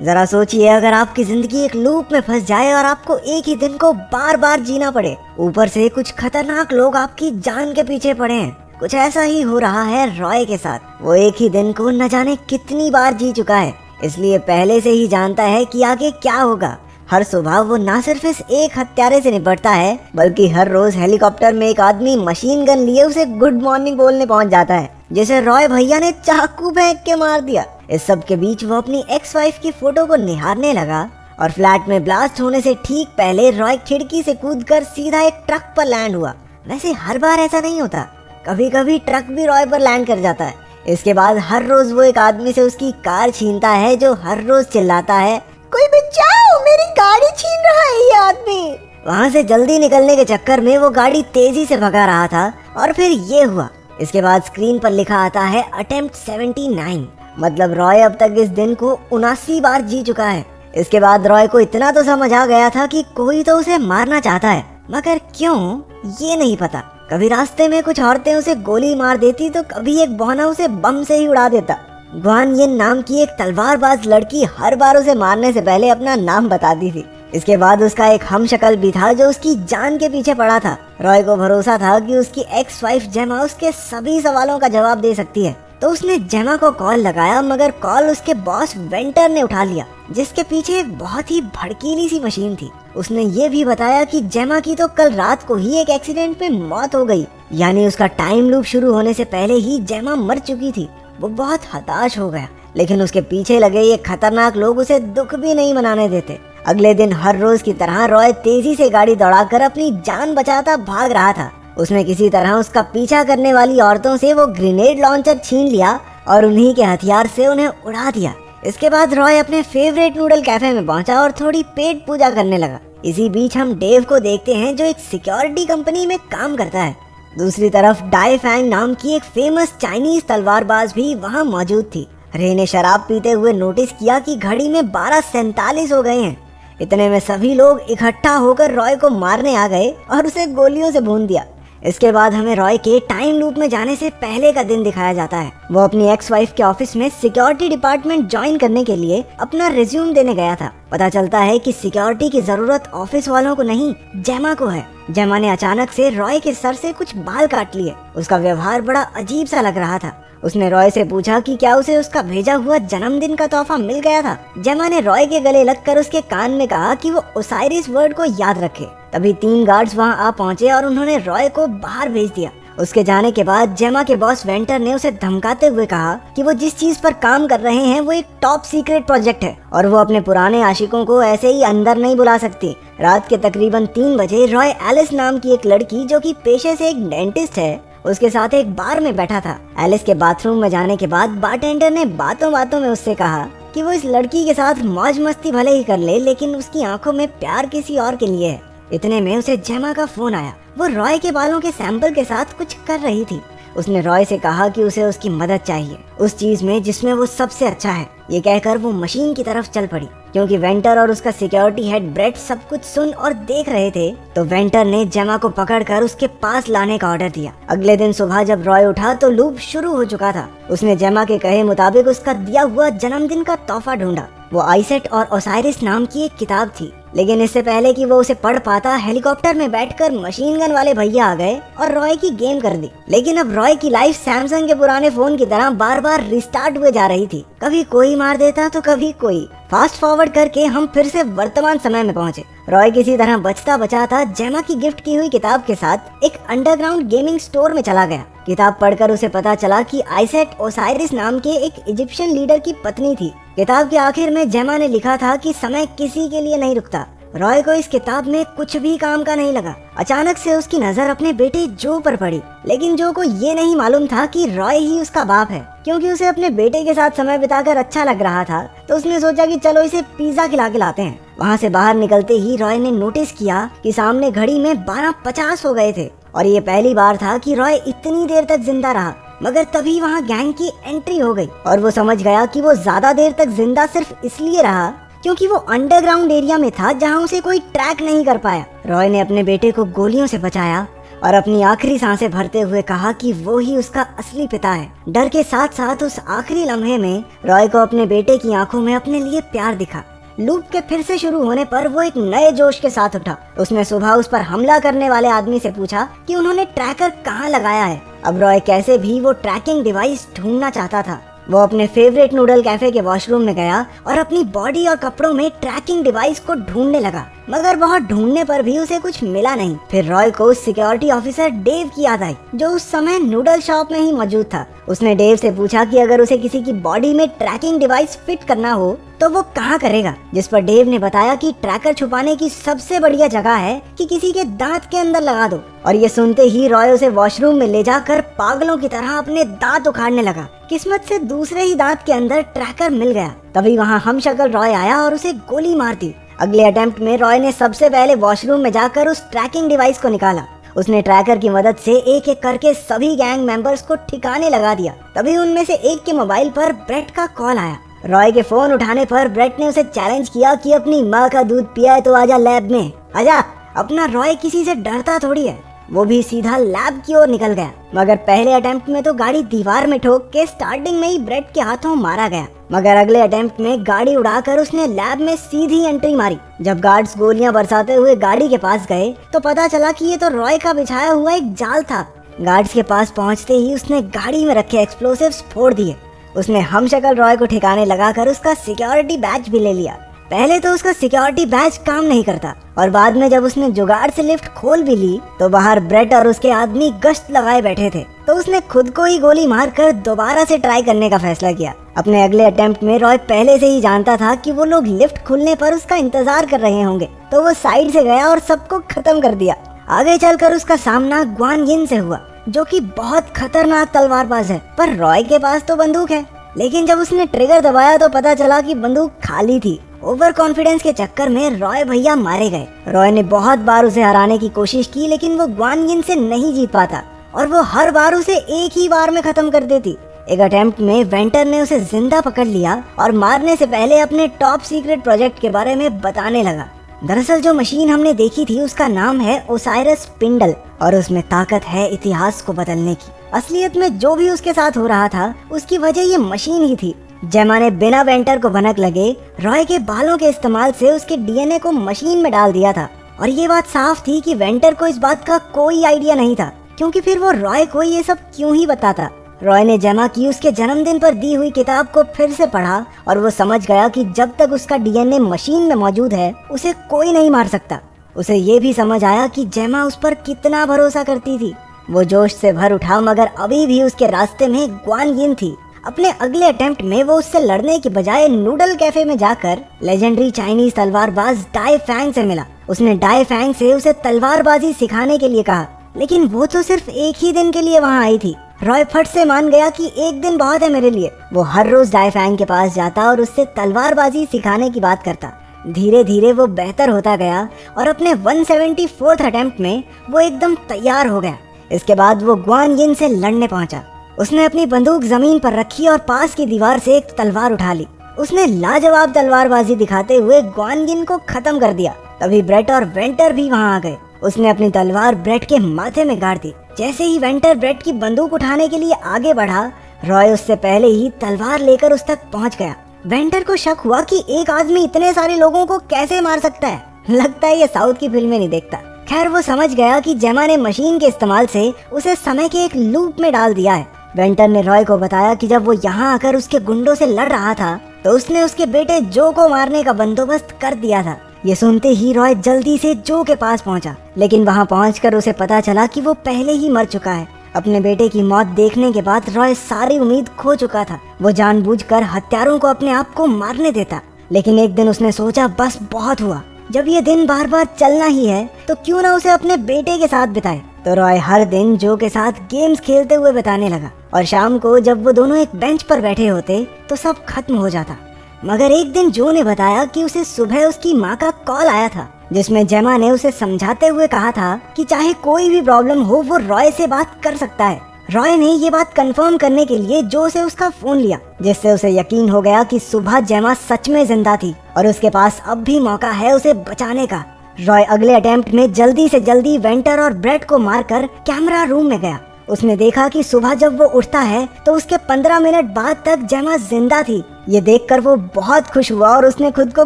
जरा सोचिए, अगर आपकी जिंदगी एक लूप में फंस जाए और आपको एक ही दिन को बार बार जीना पड़े, ऊपर से कुछ खतरनाक लोग आपकी जान के पीछे पड़े हैं। कुछ ऐसा ही हो रहा है रॉय के साथ। वो एक ही दिन को न जाने कितनी बार जी चुका है, इसलिए पहले से ही जानता है कि आगे क्या होगा। हर सुबह वो न सिर्फ इस एक हत्यारे से निपटता है, बल्कि हर रोज हेलीकॉप्टर में एक आदमी मशीन गन लिए उसे गुड मॉर्निंग बोलने पहुंच जाता है, जिसे रॉय भैया ने चाकू फेंक के मार दिया। इस सब के बीच वो अपनी एक्स वाइफ की फोटो को निहारने लगा और फ्लैट में ब्लास्ट होने से ठीक पहले रॉय खिड़की से कूदकर सीधा एक ट्रक पर लैंड हुआ। वैसे हर बार ऐसा नहीं होता, कभी कभी ट्रक भी रॉय पर लैंड कर जाता है। इसके बाद हर रोज वो एक आदमी से उसकी कार छीनता है, जो हर रोज चिल्लाता है, कोई बचाओ, मेरी गाड़ी छीन रहा है ये आदमी। वहाँ से जल्दी निकलने के चक्कर में वो गाड़ी तेजी से भगा रहा था और फिर ये हुआ। इसके बाद स्क्रीन पर लिखा आता है अटेम्प्ट 79, मतलब रॉय अब तक इस दिन को 79 बार जी चुका है। इसके बाद रॉय को इतना तो समझ आ गया था कि कोई तो उसे मारना चाहता है, मगर क्यों ये नहीं पता। कभी रास्ते में कुछ औरतें उसे गोली मार देती तो कभी एक बौना उसे बम से ही उड़ा देता। ग्वान यिन नाम की एक तलवारबाज लड़की हर बार उसे मारने से पहले अपना नाम बताती थी। इसके बाद उसका एक हमशक्ल भी था जो उसकी जान के पीछे पड़ा था। रॉय को भरोसा था कि उसकी एक्स वाइफ जेमा उसके सभी सवालों का जवाब दे सकती है, तो उसने जेमा को कॉल लगाया, मगर कॉल उसके बॉस वेंटर ने उठा लिया, जिसके पीछे एक बहुत ही भड़कीली सी मशीन थी। उसने ये भी बताया कि जेमा की तो कल रात को ही एक एक्सीडेंट में मौत हो गई, यानी उसका टाइम लूप शुरू होने से पहले ही जेमा मर चुकी थी। वो बहुत हताश हो गया, लेकिन उसके पीछे लगे ये खतरनाक लोग उसे दुख भी नहीं मनाने देते। अगले दिन हर रोज की तरह रॉय तेजी से गाड़ी दौड़ाकर अपनी जान बचाता भाग रहा था। उसने किसी तरह उसका पीछा करने वाली औरतों से वो ग्रेनेड लॉन्चर छीन लिया और उन्हीं के हथियार से उन्हें उड़ा दिया। इसके बाद रॉय अपने फेवरेट नूडल कैफे में पहुंचा और थोड़ी पेट पूजा करने लगा। इसी बीच हम डेव को देखते हैं, जो एक सिक्योरिटी कंपनी में काम करता है। दूसरी तरफ डाई फैंग नाम की एक फेमस चाइनीज तलवारबाज भी वहाँ मौजूद थी। रे ने शराब पीते हुए नोटिस किया कि घड़ी में 12:47 हो गए हैं। इतने में सभी लोग इकट्ठा होकर रॉय को मारने आ गए और उसे गोलियों से भून दिया। इसके बाद हमें रॉय के टाइम लूप में जाने से पहले का दिन दिखाया जाता है। वो अपनी एक्स वाइफ के ऑफिस में सिक्योरिटी डिपार्टमेंट ज्वाइन करने के लिए अपना रिज्यूम देने गया था। पता चलता है कि सिक्योरिटी की जरूरत ऑफिस वालों को नहीं, जेमा को है। जेमा ने अचानक से रॉय के सर से कुछ बाल काट लिए। उसका व्यवहार बड़ा अजीब सा लग रहा था। उसने रॉय से पूछा कि क्या उसे उसका भेजा हुआ जन्मदिन का तोहफा मिल गया था। जेमा ने रॉय के गले लगकर उसके कान में कहा कि वो ओसाइरिस वर्ड को याद रखे। तभी 3 गार्ड्स वहां आ पहुंचे और उन्होंने रॉय को बाहर भेज दिया। उसके जाने के बाद जेमा के बॉस वेंटर ने उसे धमकाते हुए कहा कि वो जिस चीज पर काम कर रहे हैं वो एक टॉप सीक्रेट प्रोजेक्ट है और वो अपने पुराने आशिकों को ऐसे ही अंदर नहीं बुला सकती। रात के तकरीबन 3 बजे रॉय एलिस नाम की एक लड़की, जो कि पेशे से एक डेंटिस्ट है, उसके साथ एक बार में बैठा था। एलिस के बाथरूम में जाने के बाद बारटेंडर ने बातों बातों में उससे कहा कि वो इस लड़की के साथ मौज मस्ती भले ही कर ले, लेकिन उसकी आंखों में प्यार किसी और के लिए है। इतने में उसे जेमा का फोन आया। वो रॉय के बालों के सैंपल के साथ कुछ कर रही थी। उसने रॉय से कहा कि उसे उसकी मदद चाहिए उस चीज में जिसमें वो सबसे अच्छा है। ये कहकर वो मशीन की तरफ चल पड़ी। क्योंकि वेंटर और उसका सिक्योरिटी हेड ब्रेट सब कुछ सुन और देख रहे थे, तो वेंटर ने जेमा को पकड़कर उसके पास लाने का ऑर्डर दिया। अगले दिन सुबह जब रॉय उठा तो लूप शुरू हो चुका था। उसने जेमा के कहे मुताबिक उसका दिया हुआ जन्मदिन का तोहफा ढूंढा। वो आइसेट और ओसाइरिस नाम की एक किताब थी, लेकिन इससे पहले कि वो उसे पढ़ पाता, हेलीकॉप्टर में बैठकर मशीन गन वाले भैया आ गए और रॉय की गेम कर दी। लेकिन अब रॉय की लाइफ सैमसंग के पुराने फोन की तरह बार बार रिस्टार्ट हुए जा रही थी। कभी कोई मार देता तो कभी कोई। फास्ट फॉरवर्ड करके हम फिर से वर्तमान समय में पहुंचे। रॉय किसी तरह बचता बचाता जेमा की गिफ्ट की हुई किताब के साथ एक अंडरग्राउंड गेमिंग स्टोर में चला गया। किताब पढ़कर उसे पता चला कि आइसेट ओसाइरिस नाम के एक इजिप्शियन लीडर की पत्नी थी। किताब के आखिर में जेमा ने लिखा था कि समय किसी के लिए नहीं रुकता। रॉय को इस किताब में कुछ भी काम का नहीं लगा। अचानक से उसकी नजर अपने बेटे जो पर पड़ी, लेकिन जो को ये नहीं मालूम था कि रॉय ही उसका बाप है। क्योंकि उसे अपने बेटे के साथ समय बिताकर अच्छा लग रहा था, तो उसने सोचा कि चलो इसे पिज्जा खिला के लाते हैं। वहाँ से बाहर निकलते ही रॉय ने नोटिस किया कि सामने घड़ी में 12:50 हो गए थे और ये पहली बार था कि रॉय इतनी देर तक जिंदा रहा। मगर तभी वहाँ गैंग की एंट्री हो गई और वो समझ गया कि वो ज्यादा देर तक जिंदा सिर्फ इसलिए रहा क्योंकि वो अंडरग्राउंड एरिया में था जहाँ उसे कोई ट्रैक नहीं कर पाया। रॉय ने अपने बेटे को गोलियों से बचाया और अपनी आखिरी सांसें भरते हुए कहा कि वो ही उसका असली पिता है। डर के साथ साथ उस आखिरी लम्हे में रॉय को अपने बेटे की आंखों में अपने लिए प्यार दिखा। लूप के फिर से शुरू होने पर वो एक नए जोश के साथ उठा। उसने सुबह उस पर हमला करने वाले आदमी से पूछा कि उन्होंने ट्रैकर कहाँ लगाया है। अब रॉय कैसे भी वो ट्रैकिंग डिवाइस ढूंढना चाहता था। वो अपने फेवरेट नूडल कैफे के वॉशरूम में गया और अपनी बॉडी और कपड़ों में ट्रैकिंग डिवाइस को ढूंढने लगा, मगर बहुत ढूंढने पर भी उसे कुछ मिला नहीं। फिर रॉय को सिक्योरिटी ऑफिसर डेव की याद आई, जो उस समय नूडल शॉप में ही मौजूद था। उसने डेव से पूछा कि अगर उसे किसी की बॉडी में ट्रैकिंग डिवाइस फिट करना हो तो वो कहाँ करेगा, जिस पर डेव ने बताया कि ट्रैकर छुपाने की सबसे बढ़िया जगह है कि किसी के दांत के अंदर लगा दो। और ये सुनते ही रॉय उसे वॉशरूम में ले जाकर पागलों की तरह अपने दांत उखाड़ने लगा। किस्मत से दूसरे ही दांत के अंदर ट्रैकर मिल गया। तभी वहाँ हमशक्ल रॉय आया और उसे गोली मार दी। अगले अटेम्प्ट में रॉय ने सबसे पहले वॉशरूम में जाकर उस ट्रैकिंग डिवाइस को निकाला। उसने ट्रैकर की मदद से एक एक करके सभी गैंग मेंबर्स को ठिकाने लगा दिया। तभी उनमें से एक के मोबाइल पर ब्रेट का कॉल आया। रॉय के फोन उठाने पर ब्रेट ने उसे चैलेंज किया कि अपनी माँ का दूध पिया है तो आजा लैब में, आजा। अपना रॉय किसी से डरता थोड़ी है। वो भी सीधा लैब की ओर निकल गया, मगर पहले अटेम्प्ट में तो गाड़ी दीवार में ठोक के स्टार्टिंग में ही ब्रेट के हाथों मारा गया। मगर अगले अटेम्प्ट में गाड़ी उड़ाकर उसने लैब में सीधी एंट्री मारी। जब गार्ड्स गोलियां बरसाते हुए गाड़ी के पास गए तो पता चला कि ये तो रॉय का बिछाया हुआ एक जाल था। गार्ड्स के पास पहुंचते ही उसने गाड़ी में रखे एक्सप्लोसिव्स फोड़ दिए। उसने हमशक्ल रॉय को ठिकाने लगाकर उसका सिक्योरिटी बैज भी ले लिया। पहले तो उसका सिक्योरिटी बैज काम नहीं करता और बाद में जब उसने जुगाड़ से लिफ्ट खोल भी ली तो बाहर ब्रेट और उसके आदमी गश्त लगाए बैठे थे। तो उसने खुद को ही गोली मारकर दोबारा से ट्राई करने का फैसला किया। अपने अगले अटेम्प्ट में रॉय पहले से ही जानता था कि वो लोग लिफ्ट खुलने पर उसका इंतजार कर रहे होंगे, तो वो साइड से गया और सबको खत्म कर दिया। आगे चलकर उसका सामना ग्वान यिन से हुआ, जो कि बहुत खतरनाक तलवारबाज है। पर रॉय के पास तो बंदूक है, लेकिन जब उसने ट्रिगर दबाया तो पता चला कि बंदूक खाली थी। ओवर कॉन्फिडेंस के चक्कर में रॉय भैया मारे गए। रॉय ने बहुत बार उसे हराने की कोशिश की, लेकिन वो ग्वान यिन से नहीं जीत पाता और वो हर बार उसे एक ही बार में खत्म कर देती। एक अटेम्प्ट में वेंटर ने उसे जिंदा पकड़ लिया और मारने से पहले अपने टॉप सीक्रेट प्रोजेक्ट के बारे में बताने लगा। दरअसल जो मशीन हमने देखी थी उसका नाम है ओसाइरस स्पिंडल और उसमें ताकत है इतिहास को बदलने की। असलियत में जो भी उसके साथ हो रहा था उसकी वजह ये मशीन ही थी। जेमा ने बिना वेंटर को भनक लगे रॉय के बालों के इस्तेमाल से उसके डीएनए को मशीन में डाल दिया था। और ये बात साफ थी कि वेंटर को इस बात का कोई आइडिया नहीं था, क्योंकि फिर वो रॉय को ये सब क्यों ही बताता। रॉय ने जेमा की उसके जन्मदिन पर दी हुई किताब को फिर से पढ़ा और वो समझ गया कि जब तक उसका डीएनए मशीन में मौजूद है उसे कोई नहीं मार सकता। उसे ये भी समझ आया कि जेमा उस पर कितना भरोसा करती थी। वो जोश से भर उठा, मगर अभी भी उसके रास्ते में ग्वान यिन थी। अपने अगले अटेम्प्ट में वो उससे लड़ने की बजाय नूडल कैफे में जाकर लेजेंडरी चाइनीज तलवारबाज डाई फैंग से मिला। उसने डाई फैंग से उसे तलवारबाजी सिखाने के लिए कहा, लेकिन वो तो सिर्फ एक ही दिन के लिए वहाँ आई थी। रॉय फट से मान गया कि एक दिन बहुत है मेरे लिए। वो हर रोज डाई फैंग के पास जाता और उससे तलवारबाजी सिखाने की बात करता। धीरे धीरे वो बेहतर होता गया और अपने 174th अटेम्प्ट में वो एकदम तैयार हो गया। इसके बाद वो ग्वान यिन से लड़ने पहुंचा। उसने अपनी बंदूक जमीन पर रखी और पास की दीवार से एक तलवार उठा ली। उसने लाजवाब तलवारबाजी दिखाते हुए ग्वान यिन को खत्म कर दिया। तभी ब्रेट और वेंटर भी वहां आ गए। उसने अपनी तलवार ब्रेट के माथे में गाड़ दी। जैसे ही वेंटर ब्रेट की बंदूक उठाने के लिए आगे बढ़ा, रॉय उससे पहले ही तलवार लेकर उस तक पहुंच गया। वेंटर को शक हुआ कि एक आदमी इतने सारे लोगों को कैसे मार सकता है। लगता है ये साउथ की फिल्में नहीं देखता। खैर वो समझ गया कि जेमा ने मशीन के इस्तेमाल से उसे समय के एक लूप में डाल दिया है। वेंटर ने रॉय को बताया कि जब वो यहाँ आकर उसके गुंडों से लड़ रहा था तो उसने उसके बेटे जो को मारने का बंदोबस्त कर दिया था। ये सुनते ही रॉय जल्दी से जो के पास पहुंचा, लेकिन वहां पहुंचकर उसे पता चला कि वो पहले ही मर चुका है। अपने बेटे की मौत देखने के बाद रॉय सारी उम्मीद खो चुका था। वो जानबूझकर हत्यारों को अपने आप को मारने देता, लेकिन एक दिन उसने सोचा बस बहुत हुआ। जब ये दिन बार बार चलना ही है तो क्यों ना उसे अपने बेटे के साथ बिताए। तो रॉय हर दिन जो के साथ गेम्स खेलते हुए बिताने लगा और शाम को जब वो दोनों एक बेंच पर बैठे होते तो सब खत्म हो जाता। मगर एक दिन जो ने बताया कि उसे सुबह उसकी माँ का कॉल आया था, जिसमें जेमा ने उसे समझाते हुए कहा था कि चाहे कोई भी प्रॉब्लम हो वो रॉय से बात कर सकता है। रॉय ने ये बात कंफर्म करने के लिए जो से उसका फोन लिया, जिससे उसे यकीन हो गया कि सुबह जेमा सच में जिंदा थी और उसके पास अब भी मौका है उसे बचाने का। रॉय अगले अटेम्प्ट में जल्दी से जल्दी वेंटर और ब्रेट को मारकर कैमरा रूम में गया। उसने देखा कि सुबह जब वो उठता है तो उसके 15 मिनट बाद तक जेमा जिंदा थी। ये देखकर वो बहुत खुश हुआ और उसने खुद को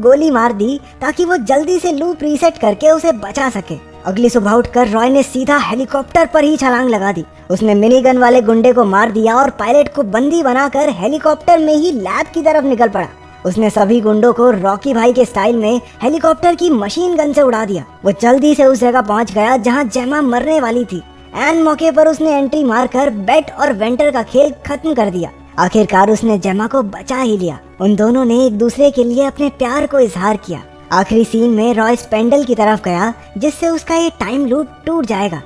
गोली मार दी ताकि वो जल्दी से लूप रीसेट करके उसे बचा सके। अगली सुबह उठकर रॉय ने सीधा हेलीकॉप्टर पर ही छलांग लगा दी। उसने मिनी गन वाले गुंडे को मार दिया और पायलट को बंदी बनाकर हेलीकॉप्टर में ही लैब की तरफ निकल पड़ा। उसने सभी गुंडों को रॉकी भाई के स्टाइल में हेलीकॉप्टर की मशीन गन से उड़ा दिया। वो जल्दी से उस जगह पहुंच गया जहां जेमा मरने वाली थी। एन मौके पर उसने एंट्री मारकर बेट और वेंटर का खेल खत्म कर दिया। आखिरकार उसने जेमा को बचा ही लिया। उन दोनों ने एक दूसरे के लिए अपने प्यार को इजहार किया। आखिरी सीन में रॉय स्पेंडल की तरफ गया जिससे उसका ये टाइम लूप टूट जाएगा।